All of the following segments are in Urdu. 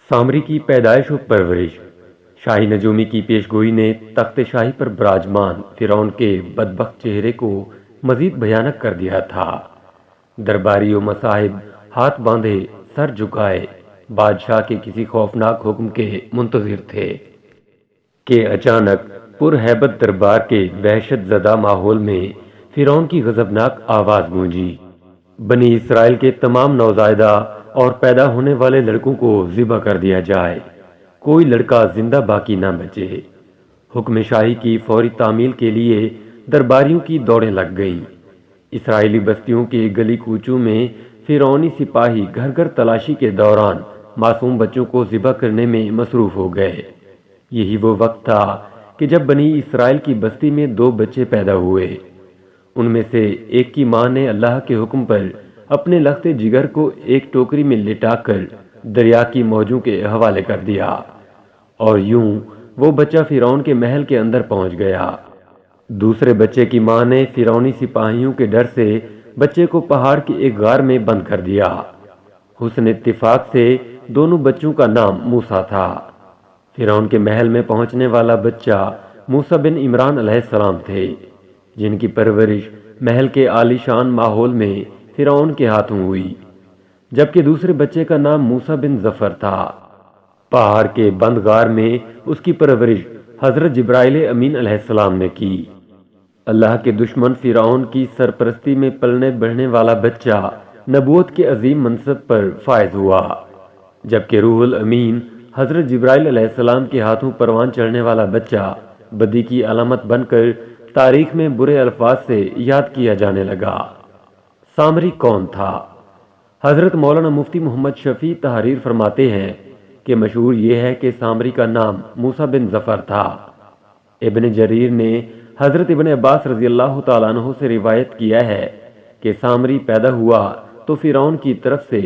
سامری کی پیدائش و پرورش۔ شاہی نجومی کی پیشگوئی نے تخت شاہی پر براجمان فرعون کے بدبخت چہرے کو مزید بھیانک کر دیا تھا۔ درباری و مصاحب ہاتھ باندھے سر جھکائے بادشاہ کے کسی خوفناک حکم کے منتظر تھے کہ اچانک پرہیبت دربار کے وحشت زدہ ماحول میں فرعون کی غضبناک آواز گونجی۔ بنی اسرائیل کے تمام نوزائیدہ اور پیدا ہونے والے لڑکوں کو ذبح کر دیا جائے، کوئی لڑکا زندہ باقی نہ بچے۔ حکم شاہی کی فوری تعمیل کے لیے درباریوں کی دوڑیں لگ گئیں۔ اسرائیلی بستیوں کے گلی کوچوں میں فرعونی سپاہی گھر گھر تلاشی کے دوران معصوم بچوں کو ذبح کرنے میں مصروف ہو گئے۔ یہی وہ وقت تھا کہ جب بنی اسرائیل کی بستی میں 2 بچے پیدا ہوئے۔ ان میں سے ایک کی ماں نے اللہ کے حکم پر اپنے لخت جگر کو ایک ٹوکری میں لٹا کر دریا کی موجوں کے حوالے کر دیا، اور یوں وہ بچہ فرعون کے محل کے اندر پہنچ گیا۔ دوسرے بچے کی ماں نے فرعونی سپاہیوں کے ڈر سے بچے کو پہاڑ کے ایک غار میں بند کر دیا۔ حسن اتفاق سے دونوں بچوں کا نام موسیٰ تھا۔ فرعون کے محل میں پہنچنے والا بچہ موسیٰ بن عمران علیہ السلام تھے، جن کی پرورش محل کے عالی شان ماحول میں فرعون کے ہاتھوں ہوئی، جبکہ دوسرے بچے کا نام موسیٰ بن ظفر تھا۔ پہاڑ کے بند غار میں اس کی پرورش حضرت جبرائیل امین علیہ السلام نے کی۔ اللہ کے دشمن فرعون کی سرپرستی میں پلنے بڑھنے والا بچہ نبوت کے عظیم منصب پر فائز ہوا، جبکہ روح الامین حضرت جبرائیل علیہ السلام کے ہاتھوں پروان چڑھنے والا بچہ بدی کی علامت بن کر تاریخ میں برے الفاظ سے یاد کیا جانے لگا۔ سامری کون تھا؟ حضرت مولانا مفتی محمد شفیع تحریر فرماتے ہیں کہ مشہور یہ ہے کہ سامری کا نام موسیٰ بن ظفر تھا۔ ابن جریر نے حضرت ابن عباس رضی اللہ تعالیٰ عنہ سے روایت کیا ہے کہ سامری پیدا ہوا تو فرعون کی طرف سے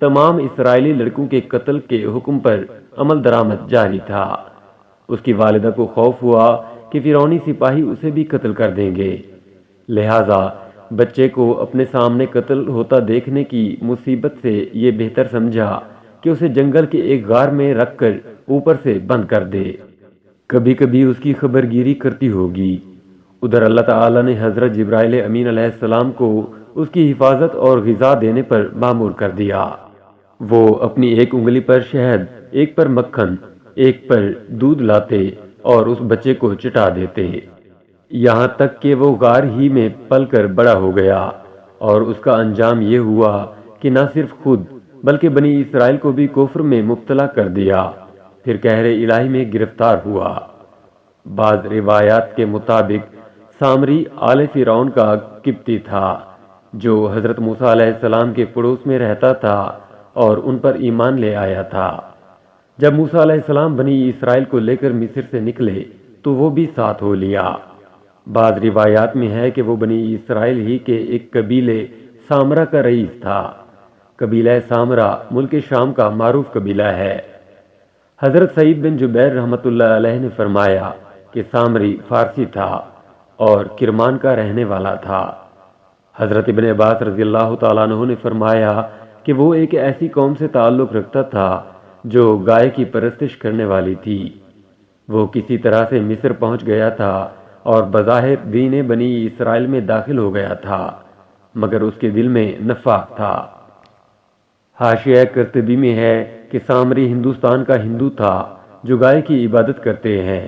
تمام اسرائیلی لڑکوں کے قتل کے حکم پر عمل درآمد جاری تھا۔ اس کی والدہ کو خوف ہوا کہ فرعونی سپاہی اسے بھی قتل کر دیں گے، لہٰذا بچے کو اپنے سامنے قتل ہوتا دیکھنے کی مصیبت سے یہ بہتر سمجھا کہ اسے جنگل کے ایک غار میں رکھ کر اوپر سے بند کر دے، کبھی کبھی اس کی خبرگیری کرتی ہوگی۔ ادھر اللہ تعالیٰ نے حضرت جبرائیل امین علیہ السلام کو اس کی حفاظت اور غذا دینے پر مامور کر دیا۔ وہ اپنی ایک انگلی پر شہد، ایک پر مکھن، ایک پر دودھ لاتے اور اس بچے کو چٹا دیتے، یہاں تک کہ وہ غار ہی میں پل کر بڑا ہو گیا، اور اس کا انجام یہ ہوا کہ نہ صرف خود بلکہ بنی اسرائیل کو بھی کفر میں مبتلا کر دیا، پھر قہر الہی میں گرفتار ہوا۔ بعض روایات کے مطابق سامری آل فرعون کا قبطی تھا، جو حضرت موسیٰ علیہ السلام کے پڑوس میں رہتا تھا اور ان پر ایمان لے آیا تھا۔ جب موسیٰ علیہ السلام بنی اسرائیل کو لے کر مصر سے نکلے تو وہ بھی ساتھ ہو لیا۔ بعض روایات میں ہے کہ وہ بنی اسرائیل ہی کے ایک قبیلے سامرا کا رئیس تھا۔ قبیلہ سامرا ملک شام کا معروف قبیلہ ہے۔ حضرت سعید بن جبیر رحمۃ اللہ علیہ نے فرمایا کہ سامری فارسی تھا اور کرمان کا رہنے والا تھا۔ حضرت ابن عباس رضی اللہ تعالیٰ عنہ نے فرمایا کہ وہ ایک ایسی قوم سے تعلق رکھتا تھا جو گائے کی پرستش کرنے والی تھی۔ وہ کسی طرح سے مصر پہنچ گیا تھا اور بظاہر دین بنی اسرائیل میں داخل ہو گیا تھا، مگر اس کے دل میں نفاق تھا۔ حاشیہ قرطبی میں ہے کہ سامری ہندوستان کا ہندو تھا جو گائے کی عبادت کرتے ہیں۔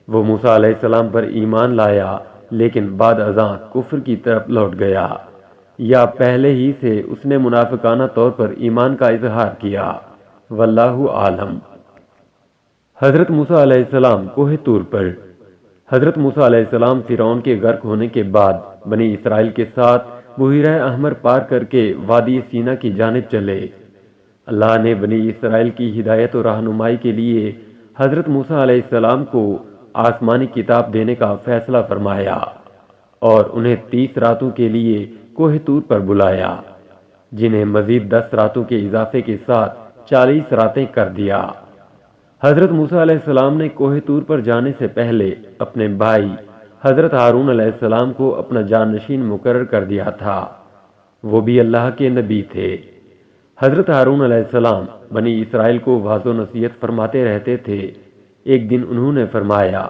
وہ موسیٰ علیہ السلام پر ایمان لایا، لیکن بعد ازاں کفر کی طرف لوٹ گیا، یا پہلے ہی سے اس نے منافقانہ طور پر ایمان کا اظہار کیا، واللہ عالم۔ حضرت موسیٰ علیہ السلام کوہ طور پر۔ حضرت موسیٰ علیہ السلام فرعون کے غرق ہونے کے بعد بنی اسرائیل کے ساتھ بحیرہ احمر پار کر کے وادی سینا کی جانب چلے۔ اللہ نے بنی اسرائیل کی ہدایت و رہنمائی کے لیے حضرت موسیٰ علیہ السلام کو آسمانی کتاب دینے کا فیصلہ فرمایا اور انہیں 30 راتوں کے لیے کوہ طور پر بلایا، جنہیں مزید 10 راتوں کے اضافے کے ساتھ 40 راتیں کر دیا۔ حضرت موسیٰ علیہ السلام نے کوہ طور پر جانے سے پہلے اپنے بھائی حضرت ہارون علیہ السلام کو اپنا جانشین مقرر کر دیا تھا، وہ بھی اللہ کے نبی تھے۔ حضرت ہارون علیہ السلام بنی اسرائیل کو واضح و نصیحت فرماتے رہتے تھے۔ ایک دن انہوں نے فرمایا،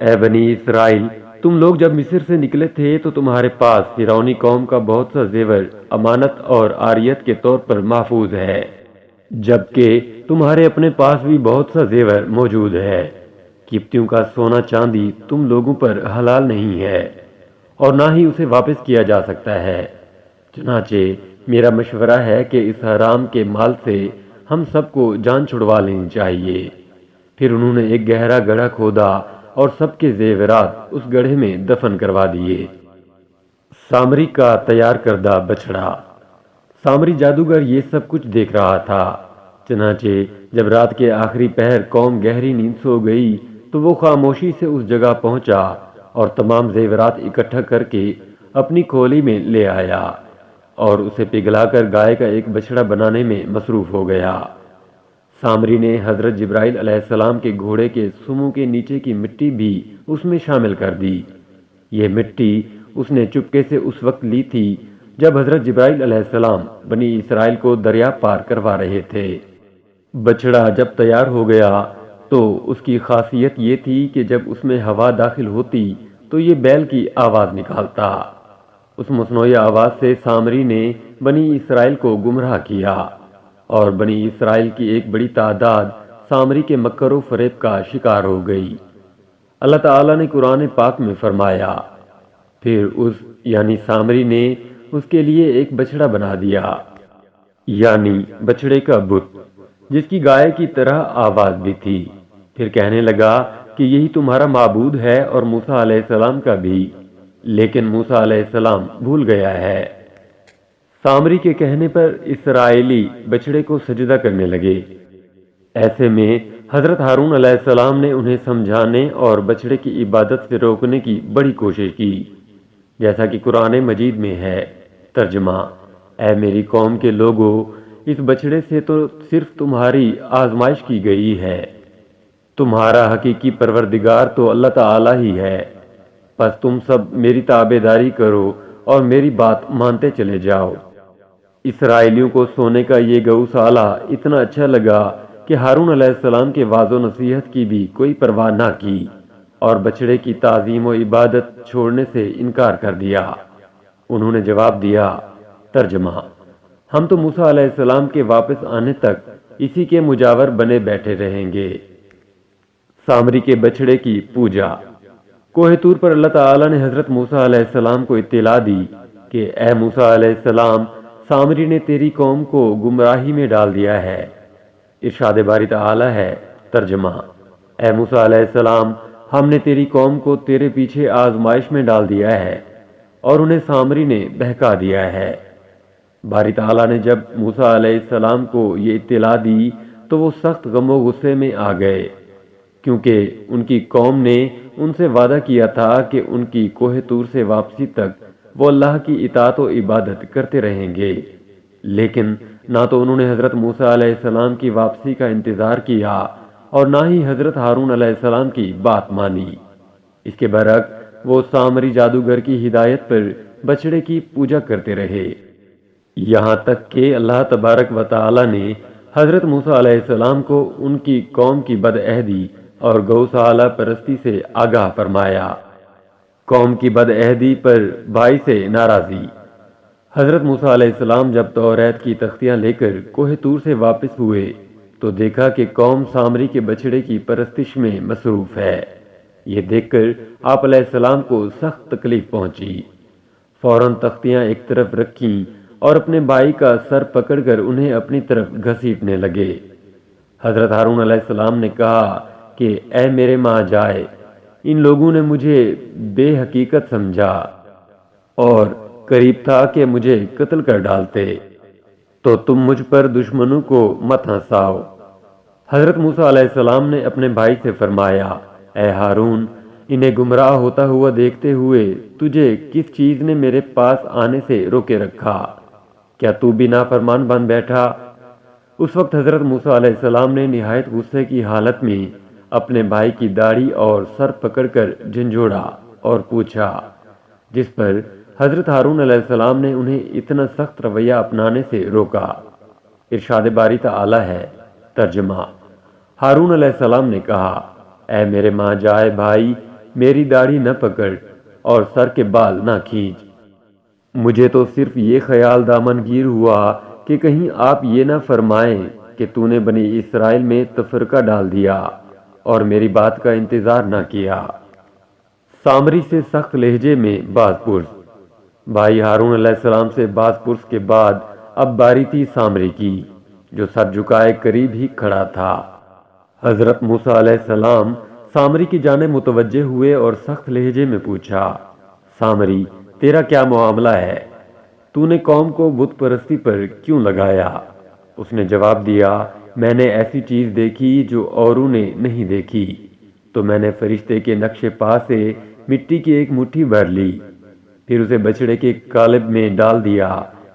اے بنی اسرائیل، تم لوگ جب مصر سے نکلے تھے تو تمہارے پاس فرعونی قوم کا بہت سا زیور امانت اور عاریت کے طور پر محفوظ ہے، جبکہ تمہارے اپنے پاس بھی بہت سا زیور موجود ہے۔ قبطیوں کا سونا چاندی تم لوگوں پر حلال نہیں ہے اور نہ ہی اسے واپس کیا جا سکتا ہے، چنانچہ میرا مشورہ ہے کہ اس حرام کے مال سے ہم سب کو جان چھڑوا لینی چاہیے۔ پھر انہوں نے ایک گہرا گڑھا کھودا اور سب کے زیورات اس گڑھے میں دفن کروا دیے۔ سامری کا تیار کردہ بچڑا۔ سامری جادوگر یہ سب کچھ دیکھ رہا تھا، چنانچہ جب رات کے آخری پہر قوم گہری نیند سو گئی تو وہ خاموشی سے اس جگہ پہنچا اور تمام زیورات اکٹھا کر کے اپنی کھولی میں لے آیا اور اسے پگھلا کر گائے کا ایک بچڑا بنانے میں مصروف ہو گیا۔ سامری نے حضرت جبرائیل علیہ السلام کے گھوڑے کے سموں کے نیچے کی مٹی بھی اس میں شامل کر دی۔ یہ مٹی اس نے چپکے سے اس وقت لی تھی جب حضرت جبرائیل علیہ السلام بنی اسرائیل کو دریا پار کروا رہے تھے۔ بچڑا جب تیار ہو گیا تو اس کی خاصیت یہ تھی کہ جب اس میں ہوا داخل ہوتی تو یہ بیل کی آواز نکالتا۔ اس مصنوعی آواز سے سامری نے بنی اسرائیل کو گمراہ کیا اور بنی اسرائیل کی ایک بڑی تعداد سامری کے مکر و فریب کا شکار ہو گئی۔ اللہ تعالیٰ نے قرآن پاک میں فرمایا، پھر یعنی سامری نے اس کے لیے ایک بچڑا بنا دیا، یعنی بچڑے کا بت، جس کی گائے کی طرح آواز بھی تھی۔ پھر کہنے لگا کہ یہی تمہارا معبود ہے اور موسیٰ علیہ السلام کا بھی، لیکن موسیٰ علیہ السلام بھول گیا ہے۔ سامری کے کہنے پر اسرائیلی بچڑے کو سجدہ کرنے لگے۔ ایسے میں حضرت ہارون علیہ السلام نے انہیں سمجھانے اور بچڑے کی عبادت سے روکنے کی بڑی کوشش کی، جیسا کہ قرآن مجید میں ہے۔ ترجمہ: اے میری قوم کے لوگو، اس بچڑے سے تو صرف تمہاری آزمائش کی گئی ہے، تمہارا حقیقی پروردگار تو اللہ تعالیٰ ہی ہے، پس تم سب میری تابعداری کرو اور میری بات مانتے چلے جاؤ۔ اسرائیلیوں کو سونے کا یہ گوسالہ اتنا اچھا لگا کہ ہارون علیہ السلام کے واضح و نصیحت کی بھی کوئی پرواہ نہ کی اور بچڑے کی تعظیم و عبادت چھوڑنے سے انکار کر دیا۔ انہوں نے جواب دیا، ترجمہ: ہم تو موسیٰ علیہ السلام کے واپس آنے تک اسی کے مجاور بنے بیٹھے رہیں گے۔ سامری کے بچڑے کی پوجا۔ کوہ طور پر اللہ تعالیٰ نے حضرت موسیٰ علیہ السلام کو اطلاع دی کہ اے موسیٰ علیہ السلام، سامری نے تیری قوم کو گمراہی میں ڈال دیا ہے۔ ارشاد باری تعالیٰ ہے، ترجمہ: اے موسیٰ علیہ السلام، ہم نے تیری قوم کو تیرے پیچھے آزمائش میں ڈال دیا ہے اور انہیں سامری نے بہکا دیا ہے۔ باری تعالیٰ نے جب موسیٰ علیہ السلام کو یہ اطلاع دی تو وہ سخت غم و غصے میں آ گئے، کیونکہ ان کی قوم نے ان سے وعدہ کیا تھا کہ ان کی کوہ طور سے واپسی تک وہ اللہ کی اطاعت و عبادت کرتے رہیں گے، لیکن نہ تو انہوں نے حضرت موسیٰ علیہ السلام کی واپسی کا انتظار کیا اور نہ ہی حضرت ہارون علیہ السلام کی بات مانی۔ اس کے برعکس وہ سامری جادوگر کی ہدایت پر بچڑے کی پوجا کرتے رہے، یہاں تک کہ اللہ تبارک و تعالی نے حضرت موسیٰ علیہ السلام کو ان کی قوم کی بدعہدی اور گوسالہ پرستی سے آگاہ فرمایا۔ قوم کی بدعہدی پر بھائی سے ناراضی۔ حضرت موسیٰ علیہ السلام جب توریت کی تختیاں لے کر کوہ طور سے واپس ہوئے تو دیکھا کہ قوم سامری کے بچڑے کی پرستش میں مصروف ہے۔ یہ دیکھ کر آپ علیہ السلام کو سخت تکلیف پہنچی۔ فوراً تختیاں ایک طرف رکھیں اور اپنے بھائی کا سر پکڑ کر انہیں اپنی طرف گھسیٹنے لگے۔ حضرت ہارون علیہ السلام نے کہا کہ اے میرے ماں جائے، ان لوگوں نے مجھے بے حقیقت سمجھا اور قریب تھا کہ مجھے قتل کر ڈالتے، تو تم مجھ پر دشمنوں کو مت ہنساؤ۔ حضرت موسیٰ علیہ السلام نے اپنے بھائی سے فرمایا، اے ہارون، انہیں گمراہ ہوتا ہوا دیکھتے ہوئے تجھے کس چیز نے میرے پاس آنے سے روکے رکھا؟ کیا تو بھی نافرمان بن بیٹھا؟ اس وقت حضرت موسیٰ علیہ السلام نے نہایت غصے کی حالت میں اپنے بھائی کی داڑھی اور سر پکڑ کر جھنجھوڑا اور پوچھا، جس پر حضرت ہارون علیہ السلام نے انہیں اتنا سخت رویہ اپنانے سے روکا۔ ارشاد باری تعالی ہے۔ ترجمہ: ہارون علیہ السلام نے کہا، اے میرے ماں جائے بھائی، میری داڑھی نہ پکڑ اور سر کے بال نہ کھینچ۔ مجھے تو صرف یہ خیال دامنگیر ہوا کہ کہیں آپ یہ نہ فرمائیں کہ تو نے بنی اسرائیل میں تفرقہ ڈال دیا اور میری بات کا انتظار نہ کیا۔ سامری سے سخت لہجے میں باز پرس۔ بھائی ہارون علیہ السلام سے باز پرس کے بعد اب باری تھی سامری کی، جو سر جھکائے قریب ہی کھڑا تھا۔ حضرت موسیٰ علیہ السلام سامری کی جانب متوجہ ہوئے اور سخت لہجے میں پوچھا، سامری، تیرا کیا معاملہ ہے؟ تو نے قوم کو بت پرستی پر کیوں لگایا؟ اس نے جواب دیا، میں نے ایسی چیز دیکھی جو اوروں نے نہیں دیکھی، تو میں نے فرشتے کے نقش پا سے مٹی کی ایک مٹھی بھر لی، پھر اسے بچڑے کے قالب میں ڈال دیا۔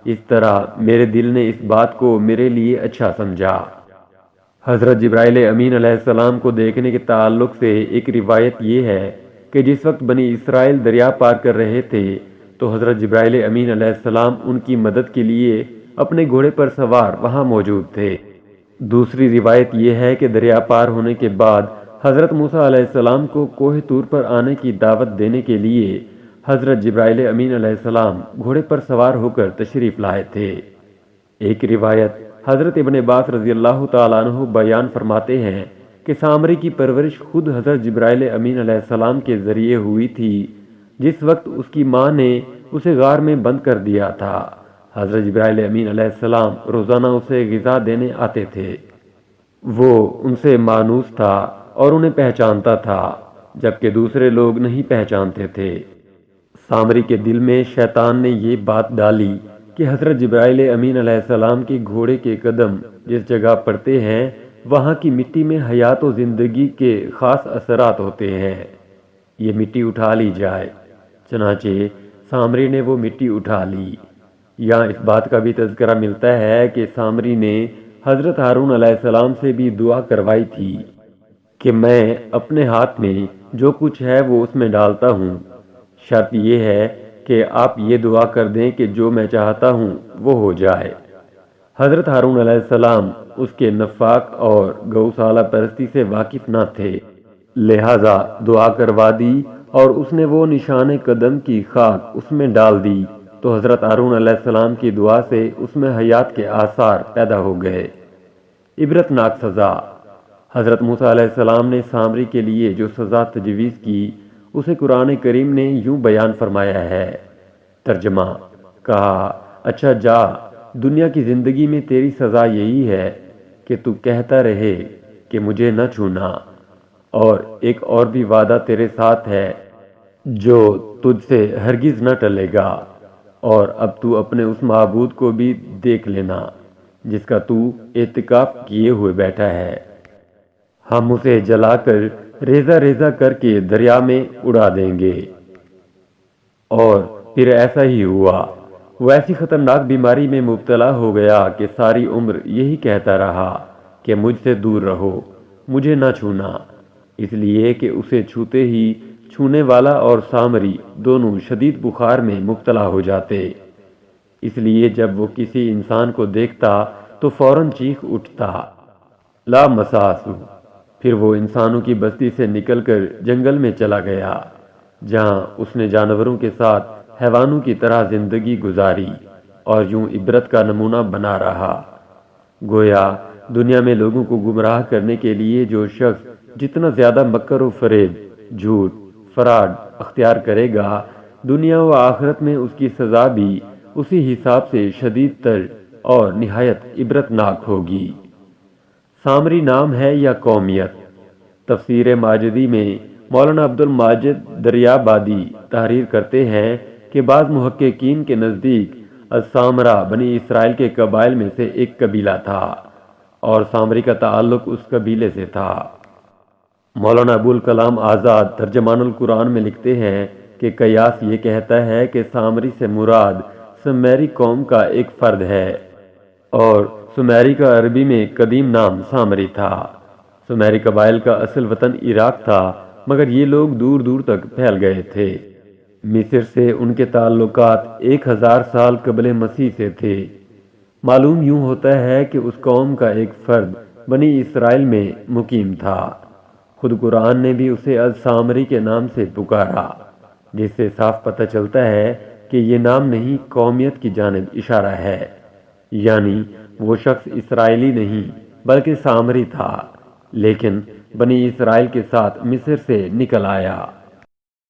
اس طرح میرے دل نے اس بات کو میرے لیے اچھا سمجھا۔ حضرت جبرائیل امین علیہ السلام کو دیکھنے کے تعلق سے ایک روایت یہ ہے کہ جس وقت بنی اسرائیل دریا پار کر رہے تھے تو حضرت جبرائیل امین علیہ السلام ان کی مدد کے لیے اپنے گھوڑے پر سوار وہاں موجود تھے۔ دوسری روایت یہ ہے کہ دریا پار ہونے کے بعد حضرت موسیٰ علیہ السلام کو کوہ طور پر آنے کی دعوت دینے کے لیے حضرت جبرائیل امین علیہ السلام گھوڑے پر سوار ہو کر تشریف لائے تھے۔ ایک روایت حضرت ابن عباس رضی اللہ تعالیٰ عنہ بیان فرماتے ہیں کہ سامری کی پرورش خود حضرت جبرائیل امین علیہ السلام کے ذریعے ہوئی تھی، جس وقت اس کی ماں نے اسے غار میں بند کر دیا تھا۔ حضرت جبرائیل امین علیہ السلام روزانہ اسے غذا دینے آتے تھے۔ وہ ان سے مانوس تھا اور انہیں پہچانتا تھا، جبکہ دوسرے لوگ نہیں پہچانتے تھے۔ سامری کے دل میں شیطان نے یہ بات ڈالی کہ حضرت جبرائیل امین علیہ السلام کے گھوڑے کے قدم جس جگہ پڑتے ہیں وہاں کی مٹی میں حیات و زندگی کے خاص اثرات ہوتے ہیں، یہ مٹی اٹھا لی جائے۔ چنانچہ سامری نے وہ مٹی اٹھا لی۔ یہاں اس بات کا بھی تذکرہ ملتا ہے کہ سامری نے حضرت ہارون علیہ السلام سے بھی دعا کروائی تھی کہ میں اپنے ہاتھ میں جو کچھ ہے وہ اس میں ڈالتا ہوں، شرط یہ ہے کہ آپ یہ دعا کر دیں کہ جو میں چاہتا ہوں وہ ہو جائے۔ حضرت ہارون علیہ السلام اس کے نفاق اور گوسالہ پرستی سے واقف نہ تھے، لہذا دعا کروا دی اور اس نے وہ نشان قدم کی خاک اس میں ڈال دی تو حضرت ہارون علیہ السلام کی دعا سے اس میں حیات کے آثار پیدا ہو گئے۔ عبرت ناک سزا۔ حضرت موسیٰ علیہ السلام نے سامری کے لیے جو سزا تجویز کی اسے قرآن کریم نے یوں بیان فرمایا ہے۔ ترجمہ: کہا، اچھا جا، دنیا کی زندگی میں تیری سزا یہی ہے کہ تو کہتا رہے کہ مجھے نہ چھونا، اور ایک اور بھی وعدہ تیرے ساتھ ہے جو تجھ سے ہرگز نہ ٹلے گا، اور اب تو اپنے اس معبود کو بھی دیکھ لینا جس کا تو اعتکاف کیے ہوئے بیٹھا ہے۔ ہم اسے جلا کر ریزہ ریزہ کر کے دریا میں اڑا دیں گے۔ اور پھر ایسا ہی ہوا، وہ ایسی خطرناک بیماری میں مبتلا ہو گیا کہ ساری عمر یہی کہتا رہا کہ مجھ سے دور رہو، مجھے نہ چھونا، اس لیے کہ اسے چھوتے ہی چھونے والا اور سامری دونوں شدید بخار میں مبتلا ہو جاتے۔ اس لیے جب وہ کسی انسان کو دیکھتا تو فوراً چیخ اٹھتا، لا مساس۔ پھر وہ انسانوں کی بستی سے نکل کر جنگل میں چلا گیا، جہاں اس نے جانوروں کے ساتھ حیوانوں کی طرح زندگی گزاری اور یوں عبرت کا نمونہ بنا رہا۔ گویا دنیا میں لوگوں کو گمراہ کرنے کے لیے جو شخص جتنا زیادہ مکر و فریب، جھوٹ، فراڈ اختیار کرے گا، دنیا و آخرت میں اس کی سزا بھی اسی حساب سے شدید تر اور نہایت عبرتناک ہوگی۔ سامری نام ہے یا قومیت؟ تفسیر ماجدی میں مولانا عبد الماجد دریابادی تحریر کرتے ہیں کہ بعض محققین کے نزدیک السامرہ بنی اسرائیل کے قبائل میں سے ایک قبیلہ تھا اور سامری کا تعلق اس قبیلے سے تھا۔ مولانا ابو الکلام آزاد ترجمان القرآن میں لکھتے ہیں کہ قیاس یہ کہتا ہے کہ سامری سے مراد سمیری قوم کا ایک فرد ہے، اور سمیری کا عربی میں قدیم نام سامری تھا۔ سمیری قبائل کا اصل وطن عراق تھا، مگر یہ لوگ دور دور تک پھیل گئے تھے۔ مصر سے ان کے تعلقات 1000 سال قبل مسیح سے تھے۔ معلوم یوں ہوتا ہے کہ اس قوم کا ایک فرد بنی اسرائیل میں مقیم تھا۔ خود قرآن نے بھی اسے السامری کے نام سے پکارا، جس سے صاف پتہ چلتا ہے کہ یہ نام نہیں قومیت کی جانب اشارہ ہے، یعنی وہ شخص اسرائیلی نہیں بلکہ سامری تھا، لیکن بنی اسرائیل کے ساتھ مصر سے نکل آیا۔